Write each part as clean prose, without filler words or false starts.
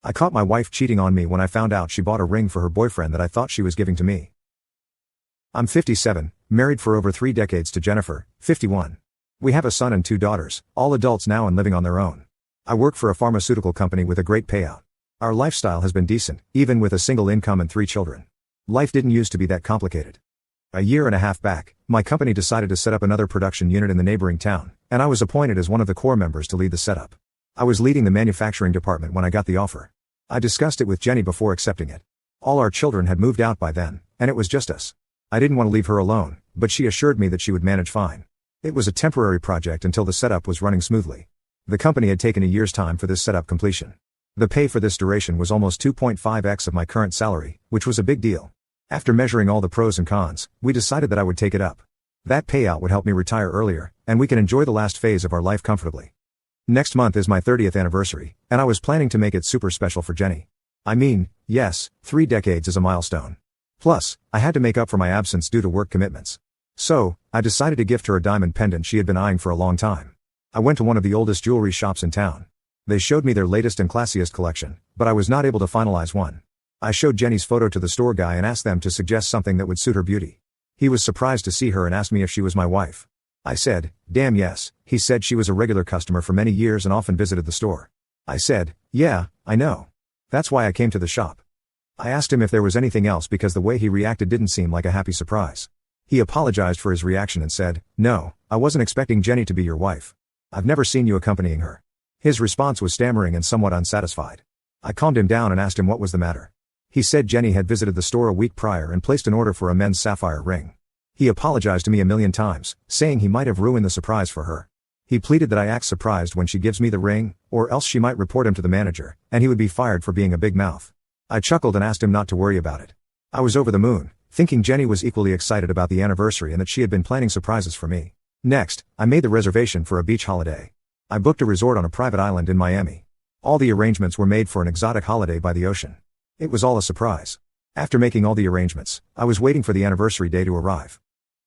I caught my wife cheating on me when I found out she bought a ring for her boyfriend that I thought she was giving to me. I'm 57, married for over 3 decades to Jennifer, 51. We have a son and 2 daughters, all adults now and living on their own. I work for a pharmaceutical company with a great payout. Our lifestyle has been decent, even with a single income and 3 children. Life didn't used to be that complicated. A year and a half back, my company decided to set up another production unit in the neighboring town, and I was appointed as one of the core members to lead the setup. I was leading the manufacturing department when I got the offer. I discussed it with Jenny before accepting it. All our children had moved out by then, and it was just us. I didn't want to leave her alone, but she assured me that she would manage fine. It was a temporary project until the setup was running smoothly. The company had taken a year's time for this setup completion. The pay for this duration was almost 2.5x of my current salary, which was a big deal. After measuring all the pros and cons, we decided that I would take it up. That payout would help me retire earlier, and we can enjoy the last phase of our life comfortably. Next month is my 30th anniversary, and I was planning to make it super special for Jenny. I mean, yes, 3 decades is a milestone. Plus, I had to make up for my absence due to work commitments. So, I decided to gift her a diamond pendant she had been eyeing for a long time. I went to one of the oldest jewelry shops in town. They showed me their latest and classiest collection, but I was not able to finalize one. I showed Jenny's photo to the store guy and asked them to suggest something that would suit her beauty. He was surprised to see her and asked me if she was my wife. I said, damn yes. He said she was a regular customer for many years and often visited the store. I said, yeah, I know. That's why I came to the shop. I asked him if there was anything else because the way he reacted didn't seem like a happy surprise. He apologized for his reaction and said, no, I wasn't expecting Jenny to be your wife. I've never seen you accompanying her. His response was stammering and somewhat unsatisfied. I calmed him down and asked him what was the matter. He said Jenny had visited the store a week prior and placed an order for a men's sapphire ring. He apologized to me a million times, saying he might have ruined the surprise for her. He pleaded that I act surprised when she gives me the ring, or else she might report him to the manager, and he would be fired for being a big mouth. I chuckled and asked him not to worry about it. I was over the moon, thinking Jenny was equally excited about the anniversary and that she had been planning surprises for me. Next, I made the reservation for a beach holiday. I booked a resort on a private island in Miami. All the arrangements were made for an exotic holiday by the ocean. It was all a surprise. After making all the arrangements, I was waiting for the anniversary day to arrive.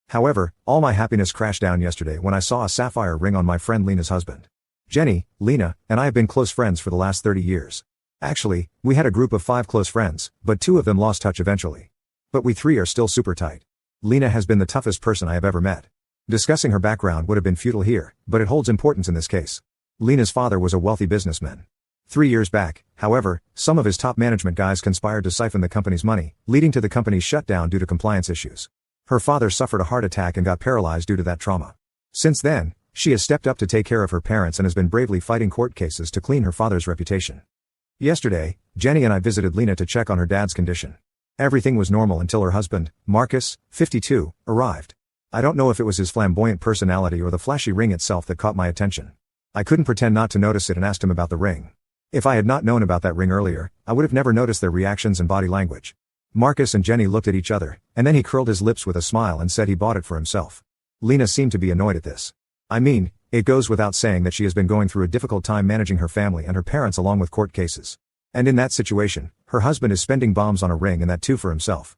However, all my happiness crashed down yesterday when I saw a sapphire ring on my friend Lena's husband. Jenny, Lena, and I have been close friends for the last 30 years. Actually, we had a group of 5 close friends, but 2 of them lost touch eventually. But we 3 are still super tight. Lena has been the toughest person I have ever met. Discussing her background would have been futile here, but it holds importance in this case. Lena's father was a wealthy businessman. 3 years back, however, some of his top management guys conspired to siphon the company's money, leading to the company's shutdown due to compliance issues. Her father suffered a heart attack and got paralyzed due to that trauma. Since then, she has stepped up to take care of her parents and has been bravely fighting court cases to clean her father's reputation. Yesterday, Jenny and I visited Lena to check on her dad's condition. Everything was normal until her husband, Marcus, 52, arrived. I don't know if it was his flamboyant personality or the flashy ring itself that caught my attention. I couldn't pretend not to notice it and asked him about the ring. If I had not known about that ring earlier, I would have never noticed their reactions and body language. Marcus and Jenny looked at each other, and then he curled his lips with a smile and said he bought it for himself. Lena seemed to be annoyed at this. I mean, it goes without saying that she has been going through a difficult time managing her family and her parents along with court cases. And in that situation, her husband is spending bombs on a ring and that too for himself.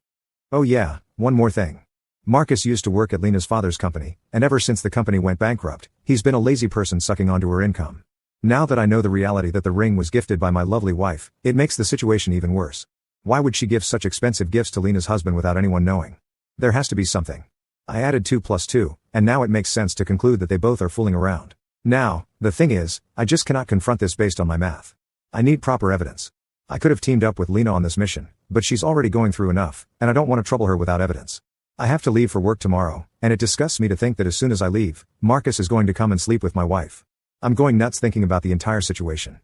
Oh yeah, one more thing. Marcus used to work at Lena's father's company, and ever since the company went bankrupt, he's been a lazy person sucking onto her income. Now that I know the reality that the ring was gifted by my lovely wife, it makes the situation even worse. Why would she give such expensive gifts to Lena's husband without anyone knowing? There has to be something. I added 2 plus 2, and now it makes sense to conclude that they both are fooling around. Now, the thing is, I just cannot confront this based on my math. I need proper evidence. I could have teamed up with Lena on this mission, but she's already going through enough, and I don't want to trouble her without evidence. I have to leave for work tomorrow, and it disgusts me to think that as soon as I leave, Marcus is going to come and sleep with my wife. I'm going nuts thinking about the entire situation.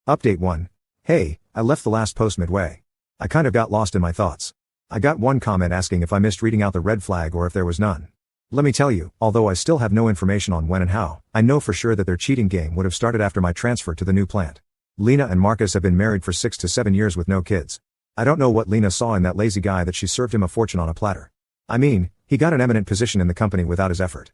Update 1. Hey, I left the last post midway. I kind of got lost in my thoughts. I got one comment asking if I missed reading out the red flag or if there was none. Let me tell you, although I still have no information on when and how, I know for sure that their cheating game would have started after my transfer to the new plant. Lena and Marcus have been married for 6 to 7 years with no kids. I don't know what Lena saw in that lazy guy that she served him a fortune on a platter. I mean, he got an eminent position in the company without his effort.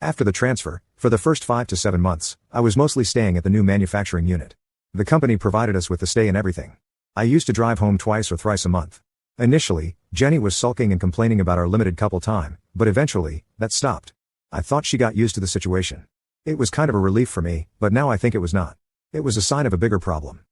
After the transfer, for the first 5 to 7 months, I was mostly staying at the new manufacturing unit. The company provided us with the stay and everything. I used to drive home twice or thrice a month. Initially, Jenny was sulking and complaining about our limited couple time, but eventually, that stopped. I thought she got used to the situation. It was kind of a relief for me, but now I think it was not. It was a sign of a bigger problem.